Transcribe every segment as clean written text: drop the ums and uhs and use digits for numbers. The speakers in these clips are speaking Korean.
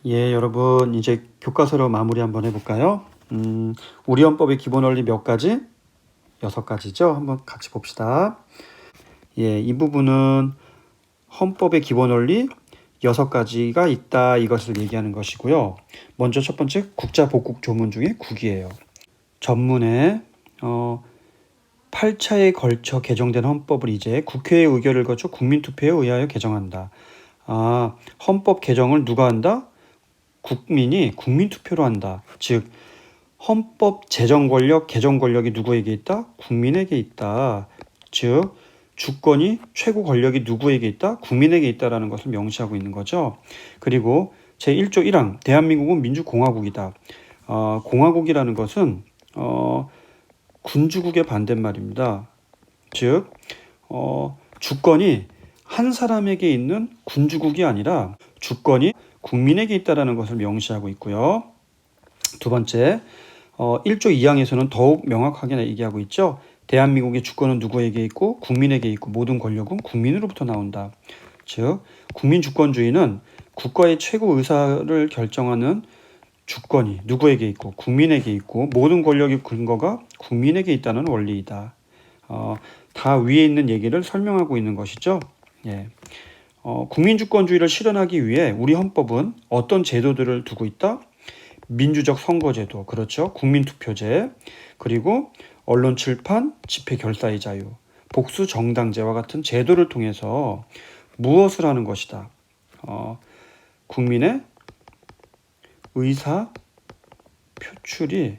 예, 여러분 이제 교과서로 마무리 한번 해볼까요? 우리 헌법의 기본 원리 몇 가지? 6가지죠. 한번 같이 봅시다. 예, 이 부분은 헌법의 기본 원리 6가지가 있다 이것을 얘기하는 것이고요. 먼저 첫 번째 국자 복국 조문 중에 국이에요. 전문에 8차에 걸쳐 개정된 헌법을 이제 국회의 의결을 거쳐 국민투표에 의하여 개정한다. 헌법 개정을 누가 한다? 국민이 국민투표로 한다. 즉 헌법 제정 권력, 개정 권력이 누구에게 있다? 국민에게 있다. 즉 주권이 최고 권력이 누구에게 있다? 국민에게 있다라는 것을 명시하고 있는 거죠. 그리고 제1조 1항 대한민국은 민주공화국이다. 공화국이라는 것은 군주국의 반대말입니다. 즉 주권이 한 사람에게 있는 군주국이 아니라 주권이 국민에게 있다는 것을 명시하고 있고요. 두 번째, 1조 2항에서는 더욱 명확하게 얘기하고 있죠. 대한민국의 주권은 누구에게 있고 국민에게 있고 모든 권력은 국민으로부터 나온다. 즉 국민주권주의는 국가의 최고 의사를 결정하는 주권이 누구에게 있고 국민에게 있고 모든 권력의 근거가 국민에게 있다는 원리이다. 다 위에 있는 얘기를 설명하고 있는 것이죠. 예. 국민주권주의를 실현하기 위해 우리 헌법은 어떤 제도들을 두고 있다? 민주적 선거제도, 그렇죠. 국민투표제, 그리고 언론 출판, 집회 결사의 자유, 복수 정당제와 같은 제도를 통해서 무엇을 하는 것이다? 국민의 의사 표출이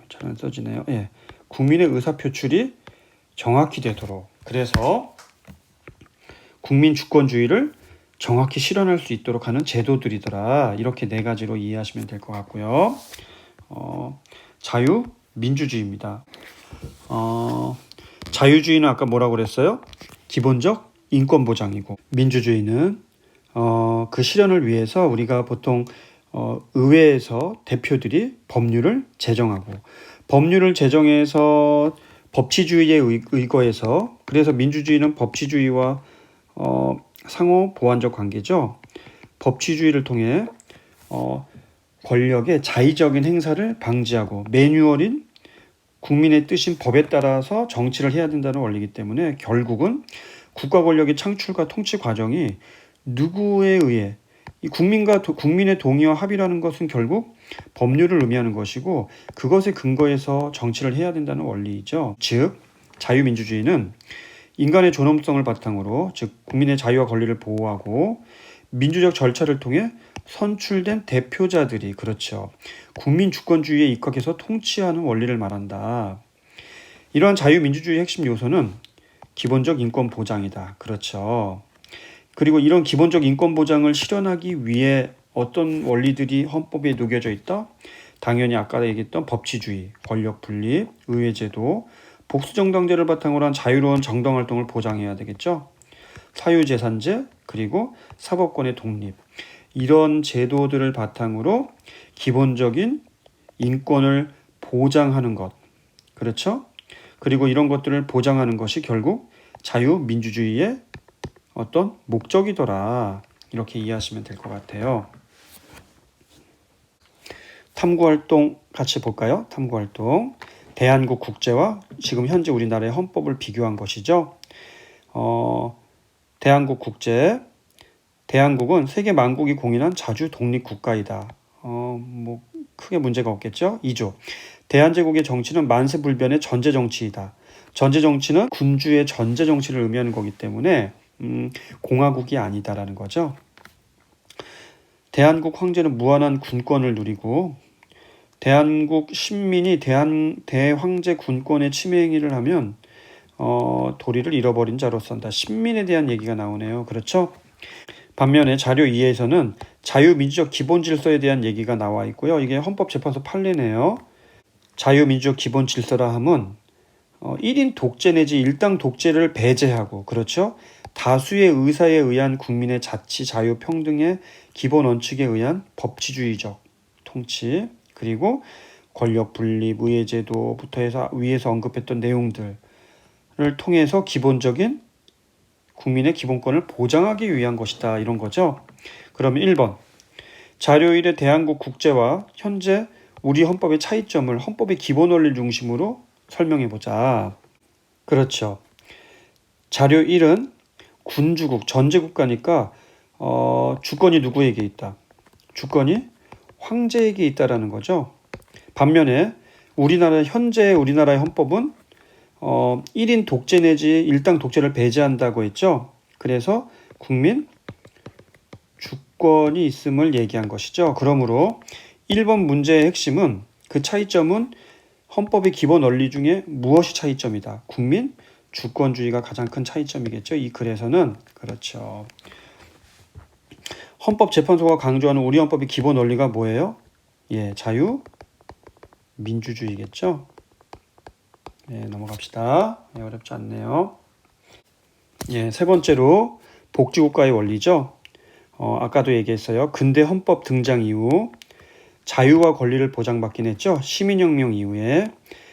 잘 안 써지네요. 예, 국민의 의사 표출이 정확히 되도록, 그래서 국민 주권주의를 정확히 실현할 수 있도록 하는 제도들이더라. 이렇게 4가지로 이해하시면 될 것 같고요. 자유, 민주주의입니다. 자유주의는 아까 뭐라고 그랬어요? 기본적 인권 보장이고, 민주주의는 그 실현을 위해서 우리가 보통 의회에서 대표들이 법률을 제정하고, 법률을 제정해서 법치주의에 의거해서, 그래서 민주주의는 법치주의와 상호 보완적 관계죠. 법치주의를 통해 권력의 자의적인 행사를 방지하고 매뉴얼인 국민의 뜻인 법에 따라서 정치를 해야 된다는 원리이기 때문에 결국은 국가 권력의 창출과 통치 과정이 누구에 의해 이 국민의 동의와 합의라는 것은 결국 법률을 의미하는 것이고 그것에 근거해서 정치를 해야 된다는 원리이죠. 즉 자유민주주의는 인간의 존엄성을 바탕으로 즉 국민의 자유와 권리를 보호하고 민주적 절차를 통해 선출된 대표자들이 그렇죠. 국민 주권주의에 입각해서 통치하는 원리를 말한다. 이러한 자유민주주의의 핵심 요소는 기본적 인권 보장이다. 그렇죠. 그리고 이런 기본적 인권 보장을 실현하기 위해 어떤 원리들이 헌법에 녹여져 있다? 당연히 아까 얘기했던 법치주의, 권력 분립, 의회제도, 복수정당제를 바탕으로 한 자유로운 정당활동을 보장해야 되겠죠. 사유재산제, 그리고 사법권의 독립. 이런 제도들을 바탕으로 기본적인 인권을 보장하는 것. 그렇죠? 그리고 이런 것들을 보장하는 것이 결국 자유민주주의의 어떤 목적이더라. 이렇게 이해하시면 될 것 같아요. 탐구활동 같이 볼까요? 탐구활동. 대한국 국제와 지금 현재 우리나라의 헌법을 비교한 것이죠. 대한국 국제. 대한국은 세계 만국이 공인한 자주 독립 국가이다. 뭐 크게 문제가 없겠죠. 2조. 대한제국의 정치는 만세불변의 전제 정치이다. 전제 정치는 군주의 전제 정치를 의미하는 거기 때문에 공화국이 아니다라는 거죠. 대한국 황제는 무한한 군권을 누리고 대한국 신민이 대황제 군권의 침해 행위를 하면 도리를 잃어버린 자로 산다. 신민에 대한 얘기가 나오네요. 그렇죠? 반면에 자료 2에서는 자유민주적 기본질서에 대한 얘기가 나와 있고요. 이게 헌법재판소 판례네요. 자유민주적 기본질서라 함은 1인 독재 내지 일당 독재를 배제하고 그렇죠. 다수의 의사에 의한 국민의 자치, 자유, 평등의 기본 원칙에 의한 법치주의적 통치, 그리고 권력 분립, 의회제도부터 해서 위에서 언급했던 내용들을 통해서 기본적인 국민의 기본권을 보장하기 위한 것이다. 이런 거죠. 그러면 1번. 자료1의 대한국 국제와 현재 우리 헌법의 차이점을 헌법의 기본 원리를 중심으로 설명해 보자. 그렇죠. 자료 1은 군주국, 전제국가니까 주권이 누구에게 있다? 주권이 황제에게 있다라는 거죠. 반면에 현재 우리나라의 헌법은 1인 독재 내지 일당 독재를 배제한다고 했죠. 그래서 국민 주권이 있음을 얘기한 것이죠. 그러므로 1번 문제의 핵심은 그 차이점은 헌법의 기본 원리 중에 무엇이 차이점이다. 국민 주권주의가 가장 큰 차이점이겠죠. 이 글에서는. 그렇죠. 헌법재판소가 강조하는 우리 헌법의 기본 원리가 뭐예요? 예, 자유 민주주의겠죠. 예, 넘어갑시다. 예, 어렵지 않네요. 예, 세 번째로 복지국가의 원리죠. 아까도 얘기했어요. 근대 헌법 등장 이후 자유와 권리를 보장받긴 했죠. 시민혁명 이후에.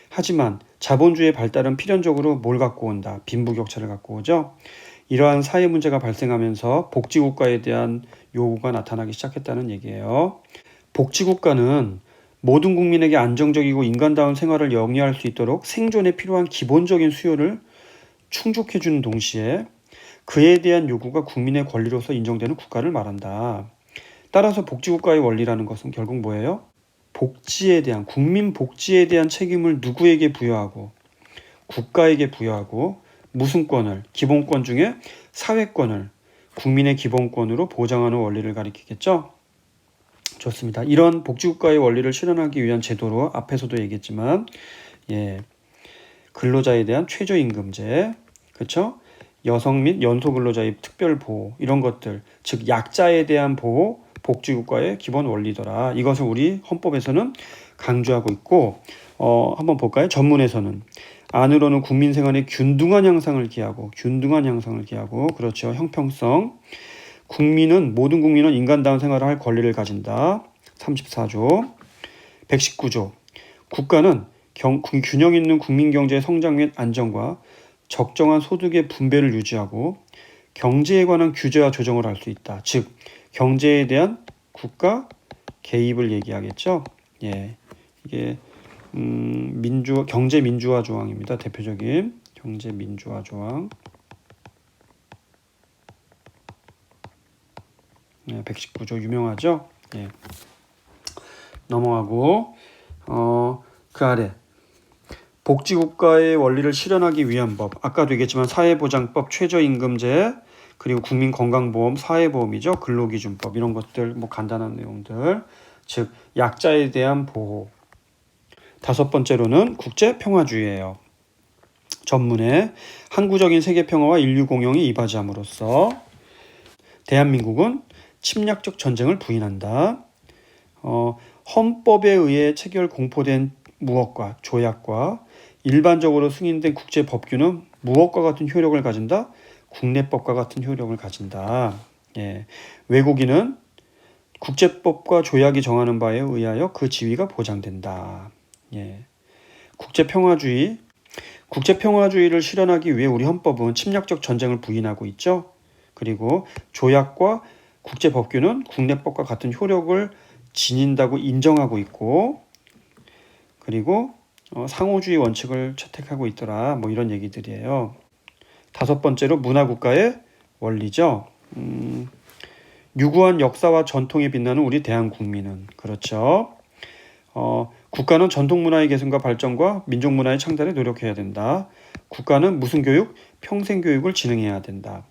하지만 자본주의의 발달은 필연적으로 뭘 갖고 온다? 빈부격차를 갖고 오죠. 이러한 사회 문제가 발생하면서 복지국가에 대한 요구가 나타나기 시작했다는 얘기예요. 복지국가는 모든 국민에게 안정적이고 인간다운 생활을 영위할 수 있도록 생존에 필요한 기본적인 수요를 충족해주는 동시에 그에 대한 요구가 국민의 권리로서 인정되는 국가를 말한다. 따라서 복지국가의 원리라는 것은 결국 뭐예요? 국민 복지에 대한 책임을 누구에게 부여하고 국가에게 부여하고 무슨 권을, 기본권 중에 사회권을 국민의 기본권으로 보장하는 원리를 가리키겠죠. 좋습니다. 이런 복지국가의 원리를 실현하기 위한 제도로 앞에서도 얘기했지만 근로자에 대한 최저임금제, 그렇죠? 여성 및 연소근로자의 특별보호 이런 것들, 즉 약자에 대한 보호, 복지국가의 기본 원리더라. 이것을 우리 헌법에서는 강조하고 있고 한번 볼까요? 전문에서는 안으로는 국민 생활의 균등한 향상을 기하고 그렇죠. 형평성. 모든 국민은 인간다운 생활을 할 권리를 가진다. 34조. 119조. 국가는 균형 있는 국민 경제의 성장 및 안정과 적정한 소득의 분배를 유지하고 경제에 관한 규제와 조정을 할 수 있다. 즉 경제에 대한 국가 개입을 얘기하겠죠. 예, 이게 경제 민주화 조항입니다. 대표적인 경제 민주화 조항. 119조 유명하죠. 예. 넘어가고 그 아래 복지국가의 원리를 실현하기 위한 법. 아까도 얘기했지만 사회보장법, 최저임금제, 그리고 국민건강보험, 사회보험이죠. 근로기준법 이런 것들 간단한 내용들. 즉 약자에 대한 보호. 5번째로는 국제평화주의예요. 전문에 항구적인 세계평화와 인류공영이 이바지함으로써 대한민국은 침략적 전쟁을 부인한다. 헌법에 의해 체결 공포된 무엇과 조약과 일반적으로 승인된 국제법규는 무엇과 같은 효력을 가진다? 국내법과 같은 효력을 가진다. 예. 외국인은 국제법과 조약이 정하는 바에 의하여 그 지위가 보장된다. 예. 국제평화주의를 실현하기 위해 우리 헌법은 침략적 전쟁을 부인하고 있죠. 그리고 조약과 국제법규는 국내법과 같은 효력을 지닌다고 인정하고 있고, 그리고 상호주의 원칙을 채택하고 있더라. 이런 얘기들이에요. 5번째로 문화국가의 원리죠. 유구한 역사와 전통에 빛나는 우리 대한국민은 그렇죠. 국가는 전통문화의 계승과 발전과 민족문화의 창달에 노력해야 된다. 국가는 무슨 교육? 평생교육을 진행해야 된다.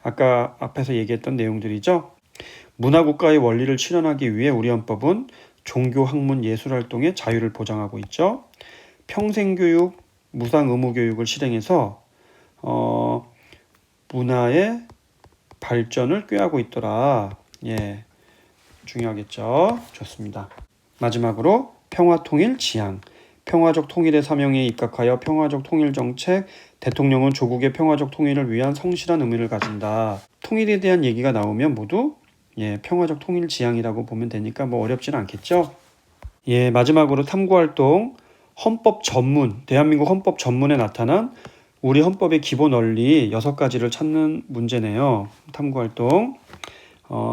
아까 앞에서 얘기했던 내용들이죠. 문화국가의 원리를 실현하기 위해 우리 헌법은 종교, 학문, 예술활동의 자유를 보장하고 있죠. 평생교육, 무상의무교육을 실행해서 문화의 발전을 꾀하고 있더라. 예, 중요하겠죠. 좋습니다. 마지막으로 평화통일 지향. 평화적 통일의 사명에 입각하여 평화적 통일정책, 대통령은 조국의 평화적 통일을 위한 성실한 의미를 가진다. 통일에 대한 얘기가 나오면 모두 평화적 통일 지향이라고 보면 되니까 어렵지는 않겠죠. 마지막으로 탐구활동. 헌법 전문, 대한민국 헌법 전문에 나타난 우리 헌법의 기본 원리 6가지를 찾는 문제네요. 탐구활동.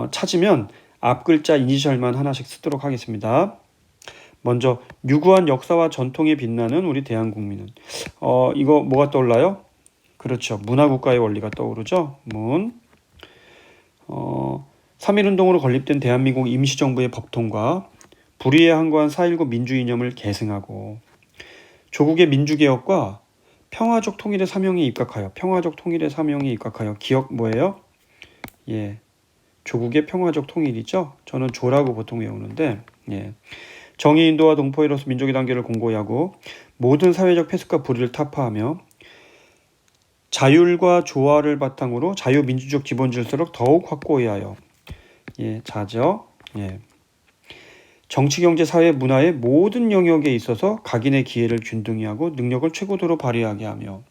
찾으면 앞 글자 이니셜만 하나씩 쓰도록 하겠습니다. 먼저 유구한 역사와 전통에 빛나는 우리 대한국민은 이거 뭐가 떠올라요? 그렇죠. 문화국가의 원리가 떠오르죠. 3.1운동으로 건립된 대한민국 임시정부의 법통과 불의에 항거한 4.19 민주이념을 계승하고 조국의 민주개혁과 평화적 통일의 사명에 입각하여 기억 뭐예요? 조국의 평화적 통일이죠. 저는 조라고 보통 외우는데 정의 인도와 동포애로서 민족의 단계를 공고히 하고 모든 사회적 폐쇄과 불의를 타파하며 자율과 조화를 바탕으로 자유민주적 기본 질서를 더욱 확고히 하여 자죠. 정치, 경제, 사회, 문화의 모든 영역에 있어서 각인의 기회를 균등히 하고 능력을 최고도로 발휘하게 하며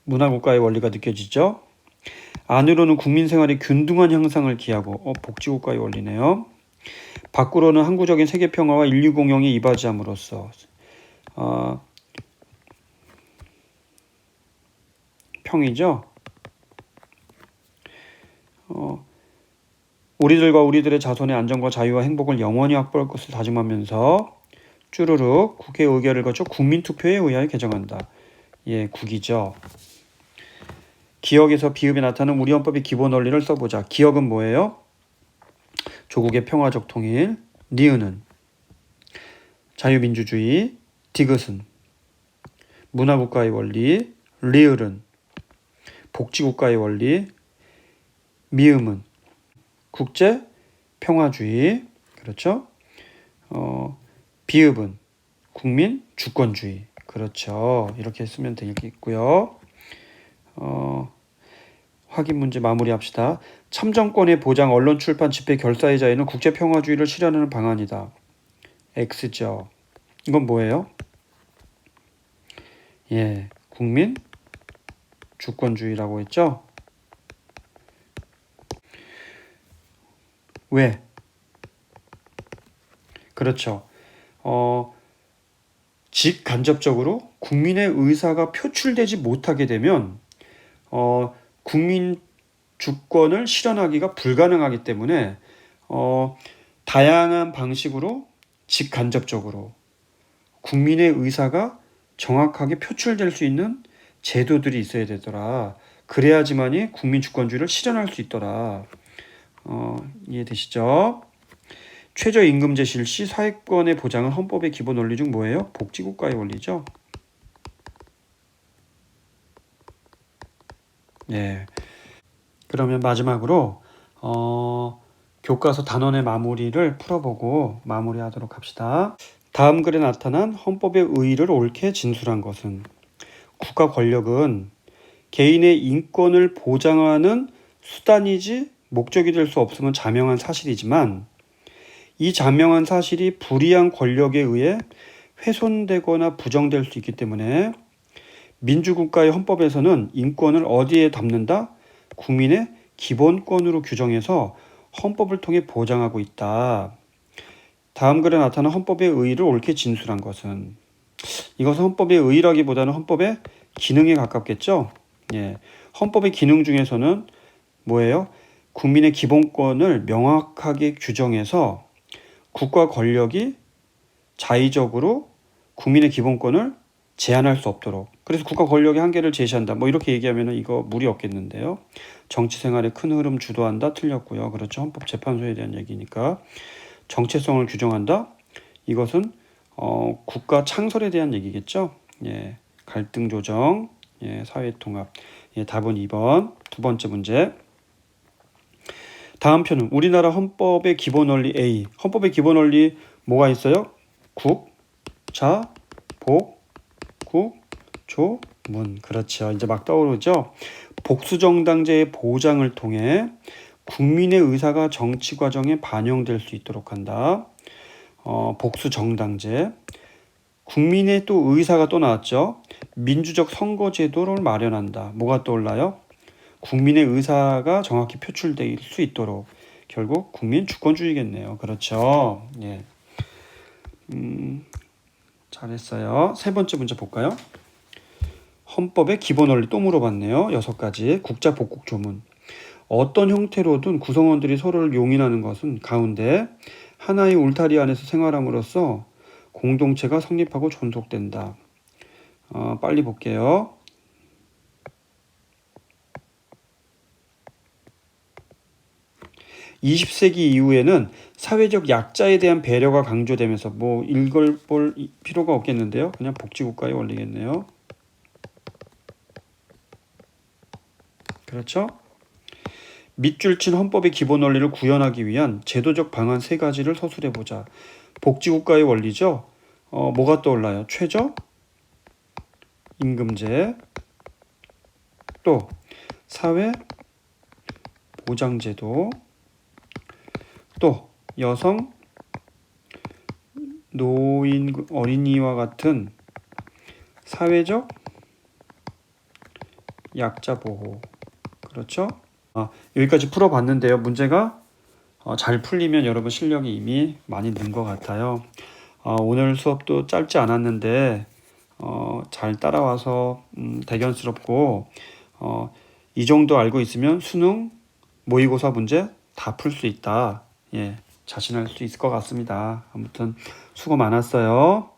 문화국가의 원리가 느껴지죠. 안으로는 국민 생활의 균등한 향상을 기하고 복지국가의 원리네요. 밖으로는 항구적인 세계평화와 인류 공영에 이바지함으로써 평이죠. 우리들과 우리들의 자손의 안전과 자유와 행복을 영원히 확보할 것을 다짐하면서 쭈루룩 국회 의결을 거쳐 국민투표에 의하여 개정한다. 국이죠. 기억에서 비읍에 나타나는 우리 헌법의 기본 원리를 써보자. 기억은 뭐예요? 조국의 평화적 통일. 니은은 자유민주주의. 디귿은 문화국가의 원리. 리을은 복지국가의 원리. 미음은 국제 평화주의. 그렇죠? 비읍은 국민 주권주의. 그렇죠. 이렇게 쓰면 되겠고요. 확인 문제 마무리합시다. 참정권의 보장, 언론, 출판, 집회, 결사의 자유는 국제평화주의를 실현하는 방안이다. X죠. 이건 뭐예요? 국민 주권주의라고 했죠. 왜? 그렇죠. 직간접적으로 국민의 의사가 표출되지 못하게 되면 국민 주권을 실현하기가 불가능하기 때문에 다양한 방식으로 직간접적으로 국민의 의사가 정확하게 표출될 수 있는 제도들이 있어야 되더라. 그래야지만이 국민 주권주의를 실현할 수 있더라. 이해되시죠? 최저임금제 실시, 사회권의 보장은 헌법의 기본 원리 중 뭐예요? 복지국가의 원리죠. 그러면 마지막으로 교과서 단원의 마무리를 풀어보고 마무리하도록 합시다. 다음 글에 나타난 헌법의 의의를 옳게 진술한 것은 국가 권력은 개인의 인권을 보장하는 수단이지 목적이 될 수 없음은 자명한 사실이지만 이 자명한 사실이 불이한 권력에 의해 훼손되거나 부정될 수 있기 때문에 민주국가의 헌법에서는 인권을 어디에 담는다? 국민의 기본권으로 규정해서 헌법을 통해 보장하고 있다. 다음 글에 나타난 헌법의 의의를 옳게 진술한 것은 이것은 헌법의 의의라기보다는 헌법의 기능에 가깝겠죠. 헌법의 기능 중에서는 뭐예요? 국민의 기본권을 명확하게 규정해서 국가 권력이 자의적으로 국민의 기본권을 제한할 수 없도록. 그래서 국가 권력의 한계를 제시한다. 이렇게 얘기하면 이거 무리 없겠는데요. 정치 생활의 큰 흐름 주도한다. 틀렸고요. 그렇죠. 헌법재판소에 대한 얘기니까. 정체성을 규정한다. 이것은 국가 창설에 대한 얘기겠죠. 갈등 조정, 사회 통합. 답은 2번. 두 번째 문제. 다음 표는 우리나라 헌법의 기본 원리 A. 헌법의 기본 원리 뭐가 있어요? 국, 자, 복, 국, 조, 문. 그렇죠. 이제 막 떠오르죠. 복수정당제의 보장을 통해 국민의 의사가 정치 과정에 반영될 수 있도록 한다. 복수정당제. 국민의 또 의사가 또 나왔죠. 민주적 선거제도를 마련한다. 뭐가 떠올라요? 국민의 의사가 정확히 표출될 수 있도록 결국 국민 주권주의겠네요. 그렇죠. 예. 잘했어요. 세 번째 문제 볼까요? 헌법의 기본 원리 또 물어봤네요. 6가지. 국자 복국 조문. 어떤 형태로든 구성원들이 서로를 용인하는 것은 가운데 하나의 울타리 안에서 생활함으로써 공동체가 성립하고 존속된다. 빨리 볼게요. 20세기 이후에는 사회적 약자에 대한 배려가 강조되면서 뭐 읽어볼 필요가 없겠는데요. 그냥 복지국가의 원리겠네요. 그렇죠? 밑줄 친 헌법의 기본 원리를 구현하기 위한 제도적 방안 3가지를 서술해보자. 복지국가의 원리죠. 뭐가 떠올라요? 최저, 임금제, 또 사회 보장제도, 또 여성, 노인, 어린이와 같은 사회적 약자 보호. 그렇죠? 여기까지 풀어봤는데요. 문제가 잘 풀리면 여러분 실력이 이미 많이 는 것 같아요. 오늘 수업도 짧지 않았는데 잘 따라와서 대견스럽고 이 정도 알고 있으면 수능, 모의고사 문제 다 풀 수 있다. 예, 자신할 수 있을 것 같습니다. 아무튼 수고 많았어요.